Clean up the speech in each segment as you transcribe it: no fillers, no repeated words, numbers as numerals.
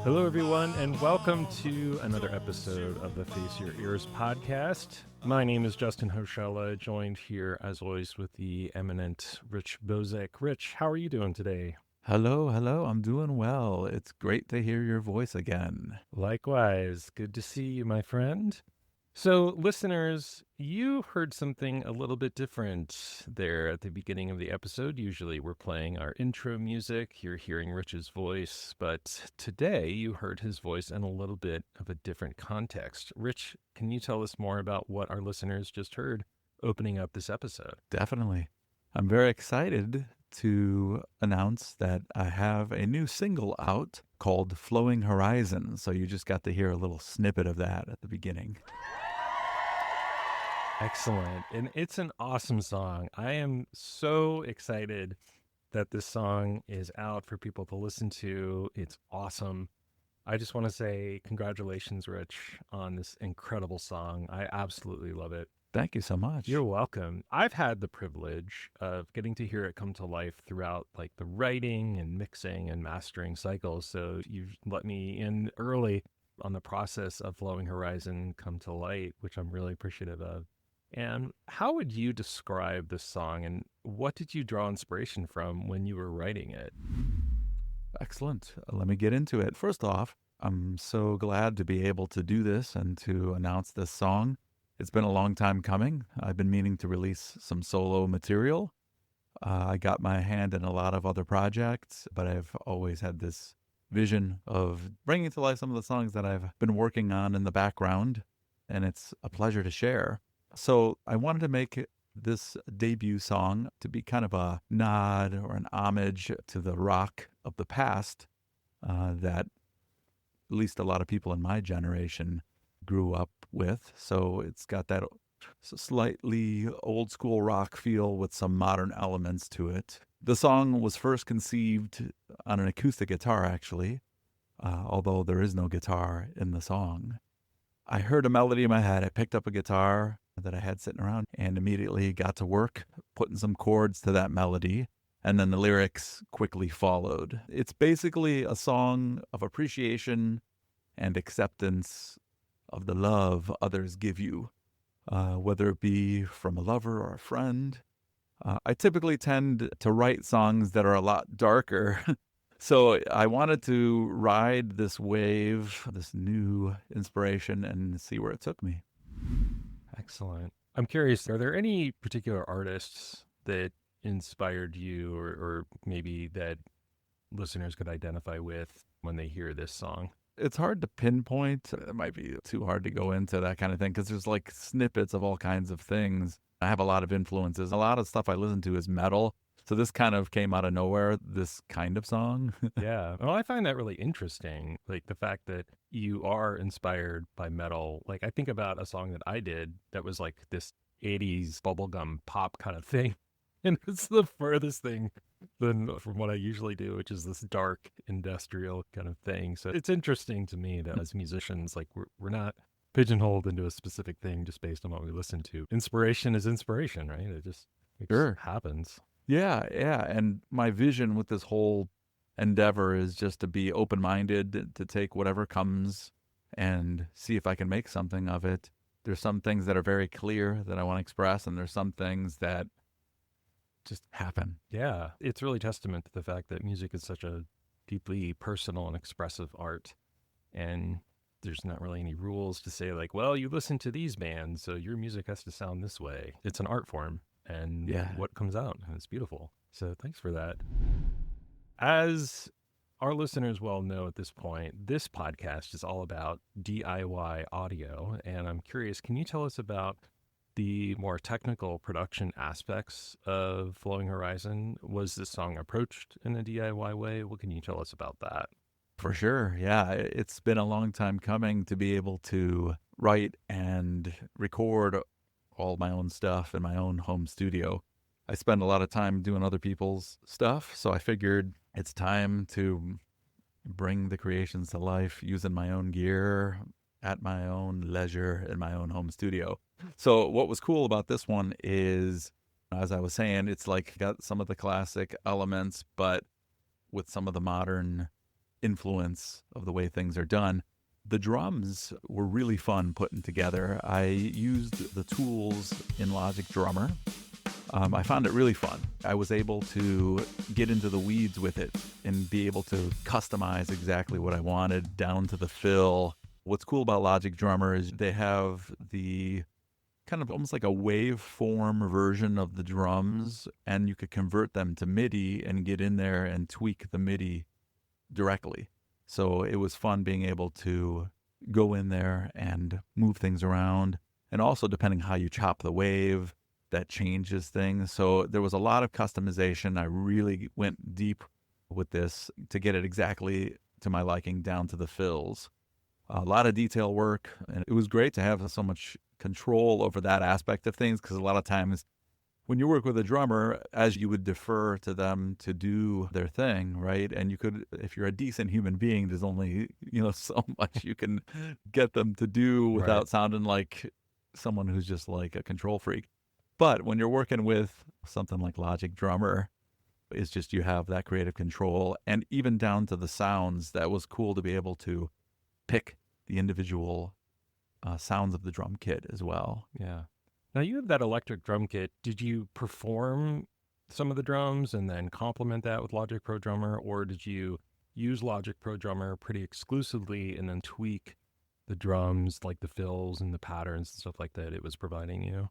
Hello, everyone, and welcome to another episode of the Face Your Ears podcast. My name is Justin Hoshella, joined here, as always, with the eminent Rich Bozic. Rich, how are you doing today? Hello. I'm doing well. It's great to hear your voice again. Likewise, good to see you, my friend. So, listeners, you heard something a little bit different there at the beginning of the episode. Usually we're playing our intro music. You're hearing Rich's voice, but today you heard his voice in a little bit of a different context. Rich, can you tell us more about what our listeners just heard opening up this episode? Definitely. I'm very excited to announce that I have a new single out called Flowing Horizon. So you just got to hear a little snippet of that at the beginning. Excellent. And it's an awesome song. I am so excited that this song is out for people to listen to. It's awesome. I just want to say congratulations, Rich, on this incredible song. I absolutely love it. Thank you so much. You're welcome. I've had the privilege of getting to hear it come to life throughout like the writing and mixing and mastering cycles. So you've let me in early on the process of Flowing Horizon come to light, which I'm really appreciative of. And how would you describe this song, and what did you draw inspiration from when you were writing it? Excellent. Let me get into it. First off, I'm so glad to be able to do this and to announce this song. It's been a long time coming. I've been meaning to release some solo material. I got my hand in a lot of other projects, but I've always had this vision of bringing to life some of the songs that I've been working on in the background, and it's a pleasure to share. So I wanted to make this debut song to be kind of a nod or an homage to the rock of the past that at least a lot of people in my generation grew up with. So it's got that slightly old school rock feel with some modern elements to it. The song was first conceived on an acoustic guitar, actually, although there is no guitar in the song. I heard a melody in my head. I picked up a guitar that I had sitting around and immediately got to work putting some chords to that melody, and then the lyrics quickly followed. It's basically a song of appreciation and acceptance of the love others give you, whether it be from a lover or a friend. I typically tend to write songs that are a lot darker. So I wanted to ride this wave, this new inspiration, and see where it took me. Excellent. I'm curious, are there any particular artists that inspired you or maybe that listeners could identify with when they hear this song? It's hard to pinpoint. It might be too hard to go into that kind of thing because there's like snippets of all kinds of things. I have a lot of influences. A lot of stuff I listen to is metal. So this kind of came out of nowhere, this kind of song. Yeah. Well, I find that really interesting. Like the fact that you are inspired by metal. Like I think about a song that I did that was like this 80s bubblegum pop kind of thing. And it's the furthest thing from what I usually do, which is this dark industrial kind of thing. So it's interesting to me that as musicians, like we're not pigeonholed into a specific thing just based on what we listen to. Inspiration is inspiration, right? It just happens. Yeah. And my vision with this whole endeavor is just to be open-minded, to take whatever comes and see if I can make something of it. There's some things that are very clear that I want to express, and there's some things that just happen. Yeah. It's really testament to the fact that music is such a deeply personal and expressive art. And there's not really any rules to say like, well, you listen to these bands, so your music has to sound this way. It's an art form. And what comes out, and it's beautiful. So thanks for that. As our listeners well know at this point, this podcast is all about DIY audio. And I'm curious, can you tell us about the more technical production aspects of Flowing Horizon? Was this song approached in a DIY way? What can you tell us about that? For sure. Yeah. It's been a long time coming to be able to write and record all my own stuff in my own home studio. I spend a lot of time doing other people's stuff, so I figured it's time to bring the creations to life using my own gear at my own leisure in my own home studio. So what was cool about this one is, as I was saying, it's like got some of the classic elements, but with some of the modern influence of the way things are done. The drums were really fun putting together. I used the tools in Logic Drummer. I found it really fun. I was able to get into the weeds with it and be able to customize exactly what I wanted down to the fill. What's cool about Logic Drummer is they have the kind of almost like a waveform version of the drums, and you could convert them to MIDI and get in there and tweak the MIDI directly. So it was fun being able to go in there and move things around. And also, depending how you chop the wave, that changes things. So there was a lot of customization. I really went deep with this to get it exactly to my liking down to the fills. A lot of detail work, and it was great to have so much control over that aspect of things, because a lot of times when you work with a drummer, as you would defer to them to do their thing, right? And you could, if you're a decent human being, there's only, so much you can get them to do Right. without sounding like someone who's just like a control freak. But when you're working with something like Logic Drummer, it's just you have that creative control, and even down to the sounds. That was cool to be able to pick the individual sounds of the drum kit as well. Yeah. Now you have that electric drum kit. Did you perform some of the drums and then complement that with Logic Pro Drummer, or did you use Logic Pro Drummer pretty exclusively and then tweak the drums, like the fills and the patterns and stuff like that it was providing you?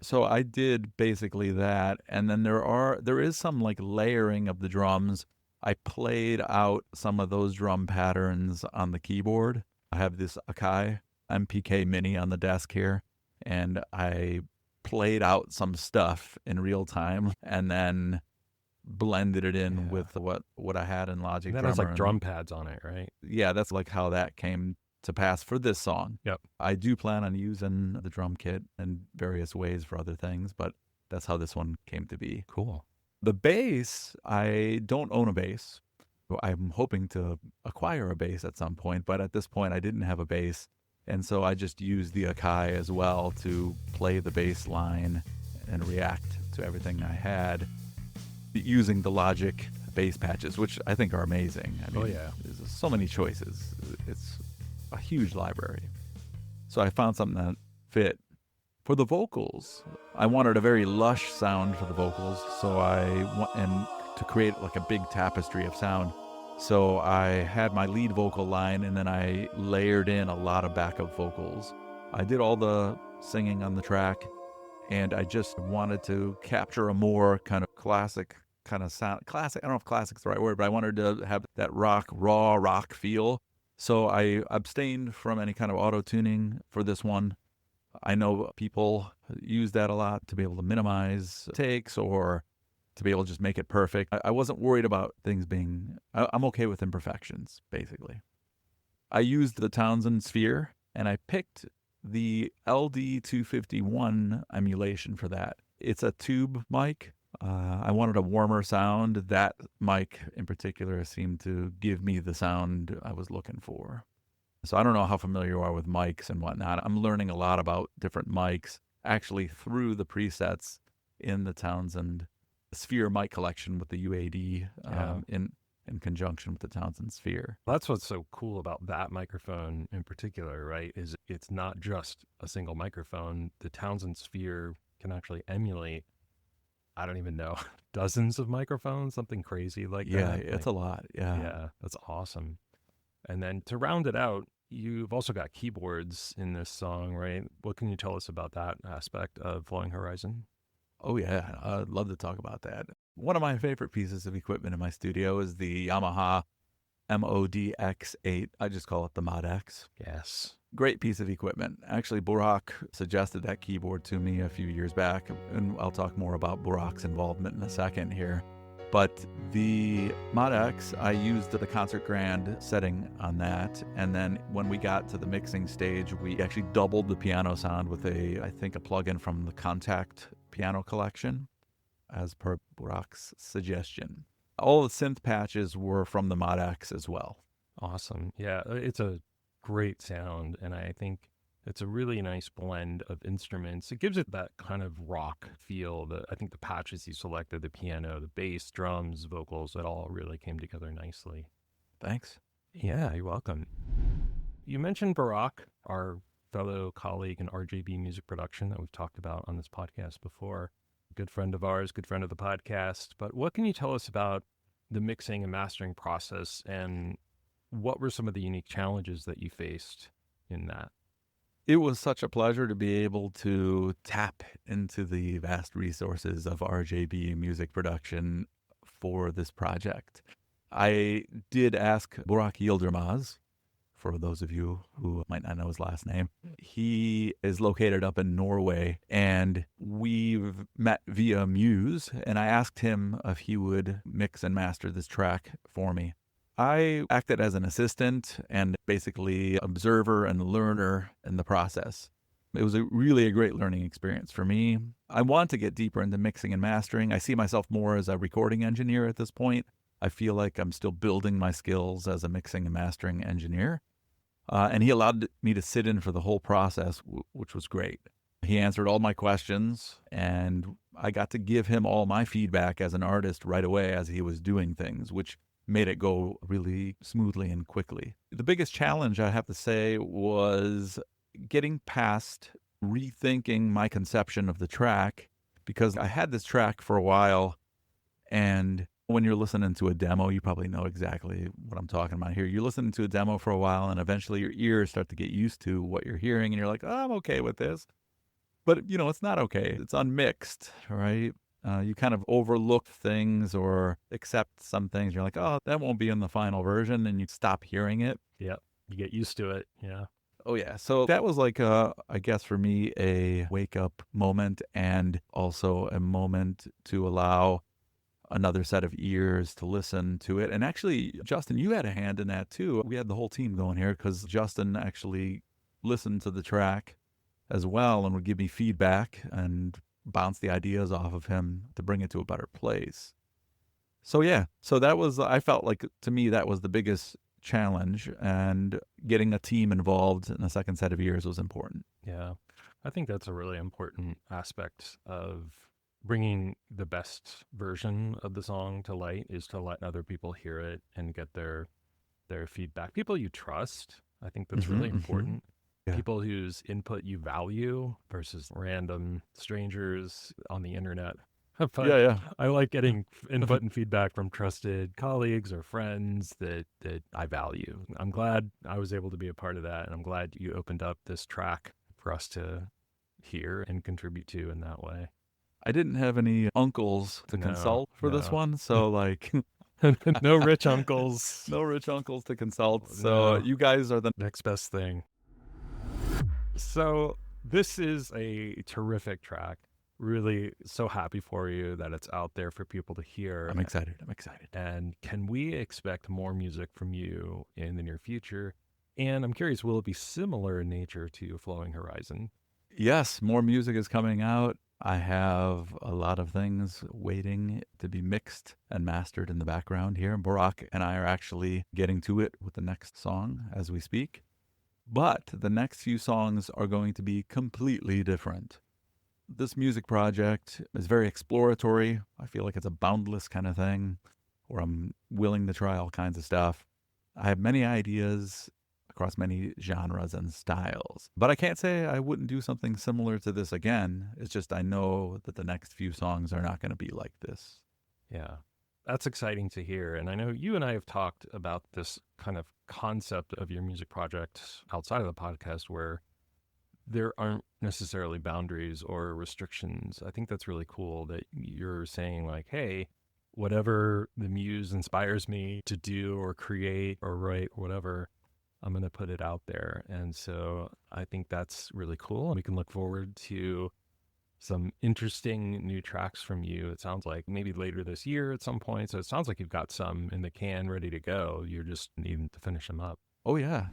So I did basically that, and then there is some like layering of the drums. I played out some of those drum patterns on the keyboard. I have this Akai MPK Mini on the desk here, and I played out some stuff in real time and then blended it in Yeah. with what I had in Logic And that has Drummer. like And drum pads on it, right? yeah, that's like how that came to pass for this song. Yep. I do plan on using the drum kit in various ways for other things, but that's how this one came to be. Cool. The bass, I don't own a bass. I'm hoping to acquire a bass at some point, but at this point I didn't have a bass. And so I just used the Akai as well to play the bass line and react to everything I had using the Logic bass patches, which I think are amazing. I mean, Oh, yeah. there's so many choices. It's a huge library. So I found something that fit. For the vocals, I wanted a very lush sound for the vocals, so and to create like a big tapestry of sound. So I had my lead vocal line, and then I layered in a lot of backup vocals. I did all the singing on the track, and I just wanted to capture a more kind of classic kind of sound. Classic, I don't know if classic's the right word, but I wanted to have that raw rock feel. So I abstained from any kind of auto tuning for this one. I know people use that a lot to be able to minimize takes or to be able to just make it perfect. I wasn't worried about things being, I'm okay with imperfections, basically. I used the Townsend Sphere, and I picked the LD251 emulation for that. It's a tube mic. I wanted a warmer sound. That mic in particular seemed to give me the sound I was looking for. So I don't know how familiar you are with mics and whatnot. I'm learning a lot about different mics actually through the presets in the Townsend Sphere mic collection with the UAD Yeah. in conjunction with the Townsend Sphere. That's what's so cool about that microphone in particular, right? Is it's not just a single microphone. The Townsend Sphere can actually emulate, I don't even know, dozens of microphones, something crazy like Yeah, that. it's Like, a lot. Yeah. yeah, that's awesome. And then to round it out, you've also got keyboards in this song, right? What can you tell us about that aspect of Flowing Horizon? Oh, yeah. I'd love to talk about that. One of my favorite pieces of equipment in my studio is the Yamaha MODX8. I just call it the Mod X. Yes. Great piece of equipment. Actually, Burak suggested that keyboard to me a few years back, and I'll talk more about Burak's involvement in a second here. But the Mod X, I used the Concert Grand setting on that, and then when we got to the mixing stage, we actually doubled the piano sound with I think a plugin from the Contact Piano Collection, as per Burak's suggestion. All the synth patches were from the Mod X as well. Awesome. Yeah, it's a great sound, and I think it's a really nice blend of instruments. It gives it that kind of rock feel. I think the patches you selected, the piano, the bass, drums, vocals, it all really came together nicely. Thanks. Yeah, you're welcome. You mentioned Barack, our fellow colleague in RJB music production that we've talked about on this podcast before. Good friend of ours, good friend of the podcast. But what can you tell us about the mixing and mastering process, and what were some of the unique challenges that you faced in that? It was such a pleasure to be able to tap into the vast resources of RJB music production for this project. I did ask Burak Yildirimaz, for those of you who might not know his last name. He is located up in Norway, and we've met via Muse, and I asked him if he would mix and master this track for me. I acted as an assistant and basically observer and learner in the process. It was really a great learning experience for me. I want to get deeper into mixing and mastering. I see myself more as a recording engineer at this point. I feel like I'm still building my skills as a mixing and mastering engineer. And he allowed me to sit in for the whole process, which was great. He answered all my questions, and I got to give him all my feedback as an artist right away as he was doing things, which made it go really smoothly and quickly. The biggest challenge, I have to say, was getting past rethinking my conception of the track, because I had this track for a while, and when you're listening to a demo, you probably know exactly what I'm talking about here. You're listening to a demo for a while, and eventually your ears start to get used to what you're hearing, and you're like, oh, I'm okay with this. But, it's not okay. It's unmixed, right? You kind of overlook things or accept some things. You're like, oh, that won't be in the final version, and you stop hearing it. Yep. You get used to it. Yeah. Oh, yeah. So that was like, I guess for me, a wake up moment, and also a moment to allow another set of ears to listen to it. And actually, Justin, you had a hand in that too. We had the whole team going here because Justin actually listened to the track as well and would give me feedback and bounce the ideas off of him to bring it to a better place. So yeah, so that was, I felt like, to me, that was the biggest challenge, and getting a team involved in a second set of ears was important. Yeah. I think that's a really important aspect of bringing the best version of the song to light, is to let other people hear it and get their feedback. People you trust. I think that's really important. Yeah. People whose input you value versus random strangers on the internet. But Yeah. I like getting input and feedback from trusted colleagues or friends that I value. I'm glad I was able to be a part of that, and I'm glad you opened up this track for us to hear and contribute to in that way. I didn't have any uncles to consult for this one, so like No rich uncles. no rich uncles to consult. So No. you guys are the Next best thing. So this is a terrific track. Really so happy for you that it's out there for people to hear. I'm excited. And can we expect more music from you in the near future? And I'm curious, will it be similar in nature to Flowing Horizon? Yes, more music is coming out. I have a lot of things waiting to be mixed and mastered in the background here. Barack and I are actually getting to it with the next song as we speak. But the next few songs are going to be completely different. This music project is very exploratory. I feel like it's a boundless kind of thing where I'm willing to try all kinds of stuff. I have many ideas across many genres and styles, but I can't say I wouldn't do something similar to this again. It's just I know that the next few songs are not going to be like this. Yeah, that's exciting to hear. And I know you and I have talked about this kind of concept of your music project outside of the podcast, where there aren't necessarily boundaries or restrictions. I think that's really cool that you're saying, like, hey, whatever the muse inspires me to do or create or write or whatever, I'm going to put it out there. And so I think that's really cool. And we can look forward to some interesting new tracks from you. It sounds like maybe later this year at some point. So it sounds like you've got some in the can ready to go. You're just needing to finish them up. Oh, yeah.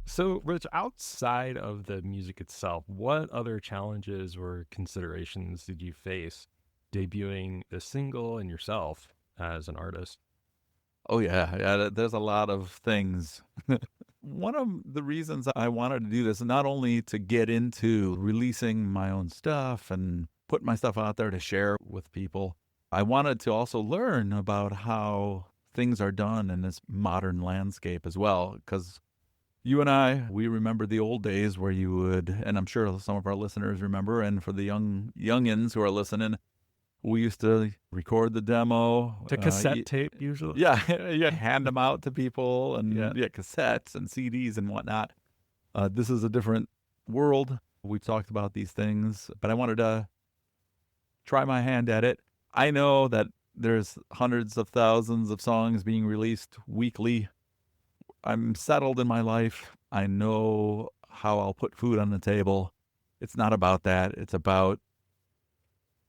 So, Rich, outside of the music itself, what other challenges or considerations did you face debuting the single and yourself as an artist? Oh, yeah. There's a lot of things. One of the reasons I wanted to do this, not only to get into releasing my own stuff and put my stuff out there to share with people, I wanted to also learn about how things are done in this modern landscape as well. Because you and I, we remember the old days where you would, and I'm sure some of our listeners remember, and for the youngins who are listening, we used to record the demo. To cassette tape, usually. Yeah, yeah, hand them out to people, Yeah. and yeah, cassettes and CDs and whatnot. This is a different world. We talked about these things, but I wanted to try my hand at it. I know that there's hundreds of thousands of songs being released weekly. I'm settled in my life. I know how I'll put food on the table. It's not about that. It's about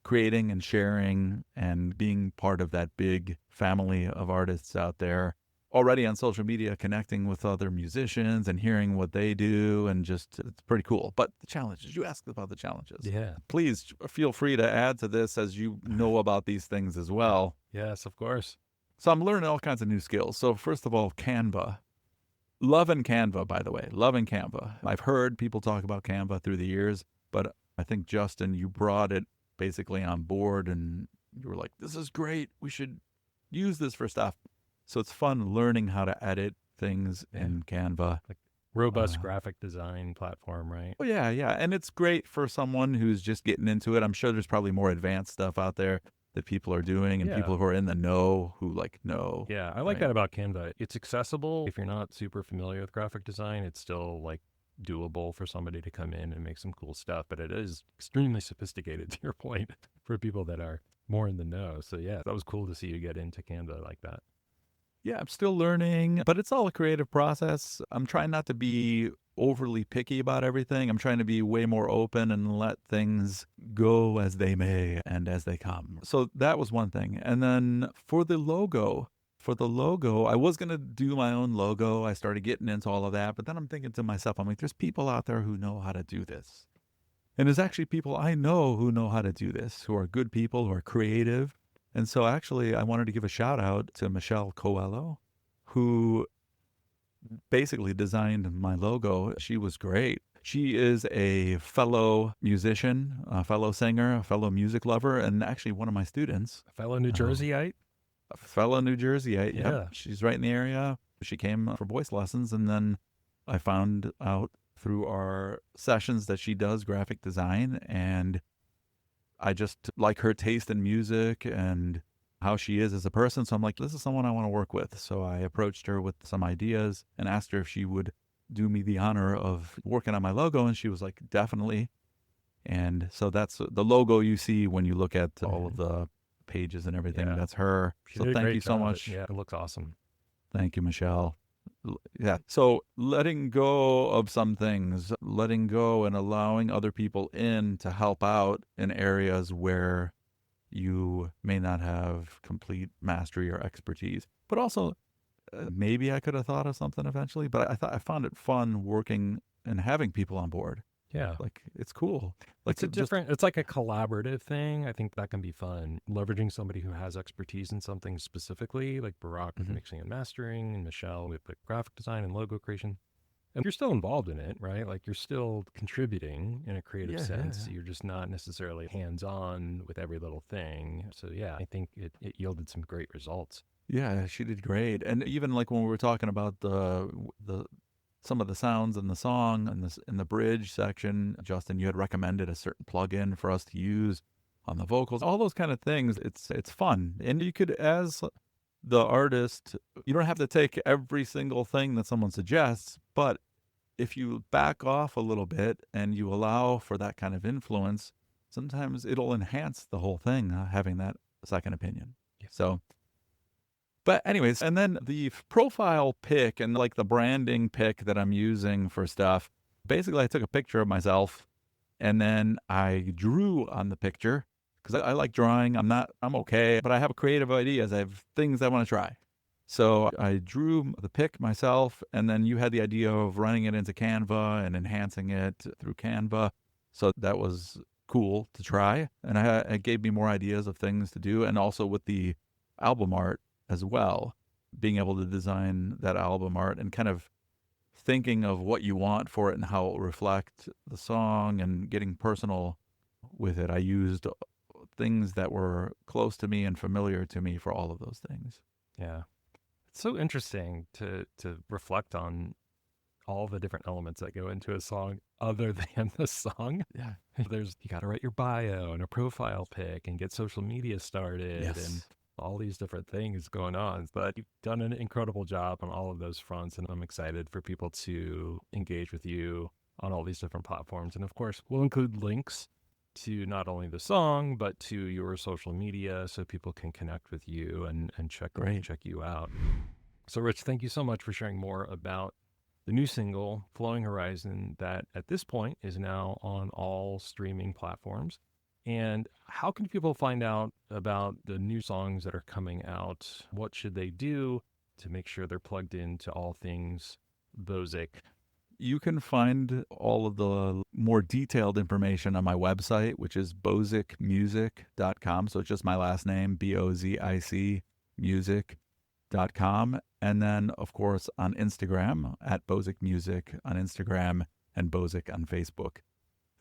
creating and sharing and being part of that big family of artists out there already on social media, connecting with other musicians and hearing what they do, and just it's pretty cool. But the challenges, you asked about the challenges. Yeah. Please feel free to add to this as you know about these things as well. Yes, of course. So I'm learning all kinds of new skills. So first of all, Canva. Loving Canva, by the way. Loving Canva. I've heard people talk about Canva through the years, but I think, Justin, you brought it basically on board and you were like, this is great. We should use this for stuff. So it's fun learning how to edit things in Canva. Like robust graphic design platform, right? Oh, yeah, yeah. And it's great for someone who's just getting into it. I'm sure there's probably more advanced stuff out there that people are doing, and people who are in the know who know. Yeah, I like that about Canva. It's accessible. If you're not super familiar with graphic design, it's still like doable for somebody to come in and make some cool stuff, but it is extremely sophisticated, to your point, for people that are more in the know. So yeah, that was cool to see you get into Canva like that. Yeah, I'm still learning, but it's all a creative process. I'm trying not to be overly picky about everything. I'm trying to be way more open and let things go as they may and as they come. So that was one thing. And then for the logo, I was going to do my own logo. I started getting into all of that, but then I'm thinking to myself, I'm like, there's people out there who know how to do this. And there's actually people I know who know how to do this, who are good people, who are creative. And so actually, I wanted to give a shout out to Michelle Coelho, who basically designed my logo. She was great. She is a fellow musician, a fellow singer, a fellow music lover, and actually one of my students. A fellow New Jerseyite? A fellow New Jerseyite, yeah. Yep. She's right in the area. She came for voice lessons, and then I found out through our sessions that she does graphic design, and I just like her taste in music and how she is as a person. So I'm like, this is someone I want to work with. So I approached her with some ideas and asked her if she would do me the honor of working on my logo. And she was like, definitely. And so that's the logo you see when you look at all of the pages and everything. Yeah. That's her. So thank you so much. Yeah, it looks awesome. Thank you, Michelle. Yeah. So letting go of some things, letting go and allowing other people in to help out in areas where you may not have complete mastery or expertise. But also, maybe I could have thought of something eventually, but I found it fun working and having people on board. Yeah. Like, it's cool. Like, it's like a collaborative thing. I think that can be fun. Leveraging somebody who has expertise in something specifically, like Barack with mixing and mastering, and Michelle with the graphic design and logo creation. And you're still involved in it, right? Like you're still contributing in a creative sense. You're just not necessarily hands-on with every little thing. So yeah, I think it yielded some great results. Yeah, she did great. And even like when we were talking about the some of the sounds in the song and in the bridge section, Justin, you had recommended a certain plugin for us to use on the vocals, all those kind of things. It's fun. And you could, as the artist, you don't have to take every single thing that someone suggests, but if you back off a little bit and you allow for that kind of influence, sometimes it'll enhance the whole thing, having that second opinion. Yeah. So, but anyways, and then the profile pic and like the branding pic that I'm using for stuff, basically I took a picture of myself and then I drew on the picture because I like drawing. I'm okay, but I have creative ideas. I have things I want to try. So I drew the pic myself, and then you had the idea of running it into Canva and enhancing it through Canva. So that was cool to try. And it gave me more ideas of things to do. And also with the album art as well, being able to design that album art and kind of thinking of what you want for it and how it will reflect the song and getting personal with it. I used things that were close to me and familiar to me for all of those things. Yeah. It's so interesting to reflect on all the different elements that go into a song other than the song. Yeah. You got to write your bio and a profile pic and get social media started and Yes. all these different things going on. But you've done an incredible job on all of those fronts. And I'm excited for people to engage with you on all these different platforms. And of course, we'll include links to not only the song, but to your social media so people can connect with you and Great. check you out. So, Rich, thank you so much for sharing more about the new single, Flowing Horizon, that at this point is now on all streaming platforms. And how can people find out about the new songs that are coming out? What should they do to make sure they're plugged into all things Bozic? You can find all of the more detailed information on my website, which is bozicmusic.com. So it's just my last name, Bozic music.com. And then, of course, on Instagram, at Bozic Music on Instagram and Bozic on Facebook.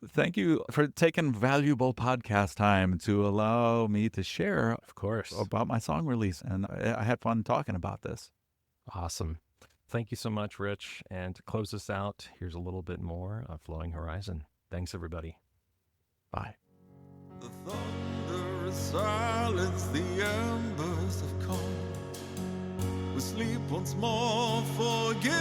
Thank you for taking valuable podcast time to allow me to share Of course. about my song release. And I had fun talking about this. Awesome. Thank you so much, Rich. And to close us out, here's a little bit more of Flowing Horizon. Thanks, everybody. Bye. The thunder is silence, the embers have come. We sleep once more, forgive